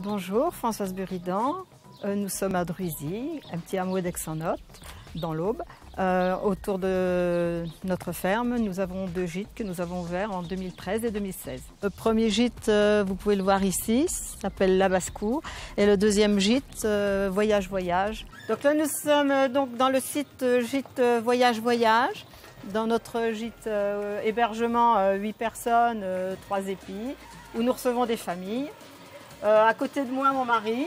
Bonjour, Françoise Buridan. Nous sommes à Druzy, un petit hameau d'Aix-en-Othe, dans l'Aube. Autour de notre ferme, nous avons 2 gîtes que nous avons ouverts en 2013 et 2016. Le premier gîte, vous pouvez le voir ici, s'appelle La Basse-Cour. Et le deuxième gîte, Voyage Voyage. Donc là, nous sommes donc dans le site gîte Voyage Voyage. Dans notre gîte hébergement, 8 personnes, 3 épis, où nous recevons des familles. À côté de moi, mon mari,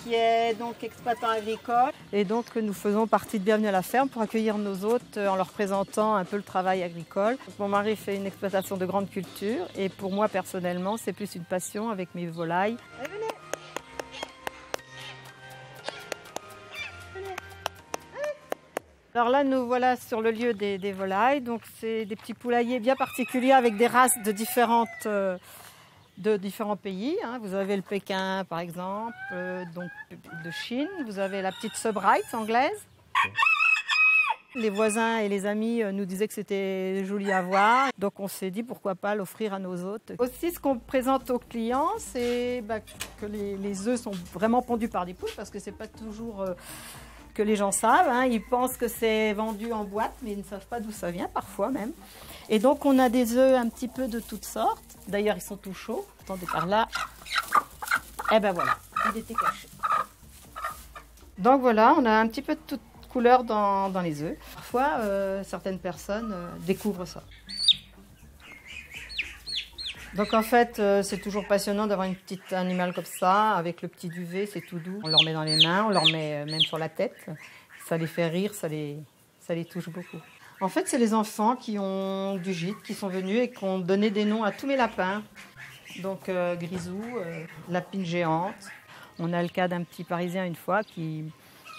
qui est donc exploitant agricole. Et donc nous faisons partie de Bienvenue à la ferme pour accueillir nos hôtes en leur présentant un peu le travail agricole. Mon mari fait une exploitation de grande culture et pour moi personnellement, c'est plus une passion avec mes volailles. Allez, venez. Alors là, nous voilà sur le lieu des volailles. Donc c'est des petits poulaillers bien particuliers avec des races de différents pays. Vous avez le Pékin par exemple, donc de Chine. Vous avez la petite Sebright anglaise. Les voisins et les amis nous disaient que c'était joli à voir. Donc on s'est dit pourquoi pas l'offrir à nos hôtes. Aussi ce qu'on présente aux clients, c'est que les œufs sont vraiment pondus par des poules parce que c'est pas toujours que les gens savent. Ils pensent que c'est vendu en boîte mais ils ne savent pas d'où ça vient parfois même. Et donc on a des œufs un petit peu de toutes sortes. D'ailleurs ils sont tout chauds. Attendez par là. Et ben voilà, il était caché. Donc voilà, on a un petit peu de toute couleur dans les œufs. Parfois certaines personnes découvrent ça. Donc en fait c'est toujours passionnant d'avoir une petite animal comme ça, avec le petit duvet, c'est tout doux. On leur met dans les mains, on leur met même sur la tête. Ça les fait rire, ça les touche beaucoup. En fait, c'est les enfants qui ont du gîte, qui sont venus et qui ont donné des noms à tous mes lapins. Donc Grisou, Lapine Géante. On a le cas d'un petit Parisien une fois qui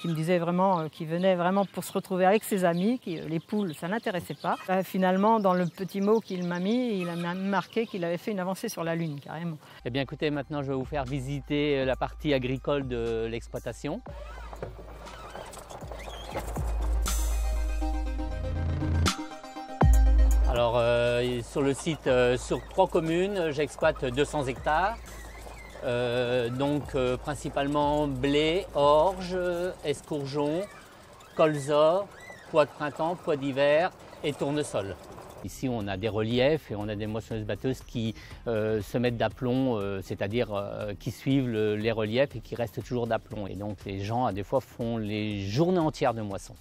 me disait vraiment, qui venait vraiment pour se retrouver avec ses amis, les poules, ça n'intéressait pas. Finalement, dans le petit mot qu'il m'a mis, il a même marqué qu'il avait fait une avancée sur la Lune, carrément. Eh bien écoutez, maintenant je vais vous faire visiter la partie agricole de l'exploitation. Alors sur le site, sur 3 communes, j'exploite 200 hectares. Principalement blé, orge, escourgeon, colza, pois de printemps, pois d'hiver et tournesol. Ici on a des reliefs et on a des moissonneuses-batteuses qui se mettent d'aplomb, c'est-à-dire qui suivent les reliefs et qui restent toujours d'aplomb. Et donc les gens des fois font les journées entières de moisson.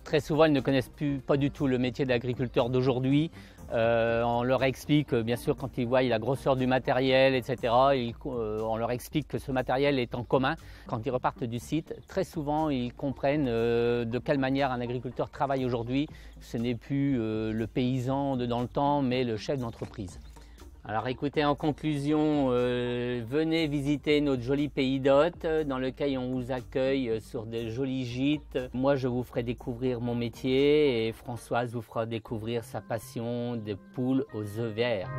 Très souvent, ils ne connaissent pas du tout le métier d'agriculteur d'aujourd'hui. On leur explique, bien sûr, quand ils voient la grosseur du matériel, etc., on leur explique que ce matériel est en commun. Quand ils repartent du site, très souvent, ils comprennent de quelle manière un agriculteur travaille aujourd'hui. Ce n'est plus le paysan de dans le temps, mais le chef d'entreprise. Alors écoutez, en conclusion, venez visiter notre joli pays d'Othe dans lequel on vous accueille sur des jolis gîtes. Moi, je vous ferai découvrir mon métier et Françoise vous fera découvrir sa passion de poules aux œufs verts.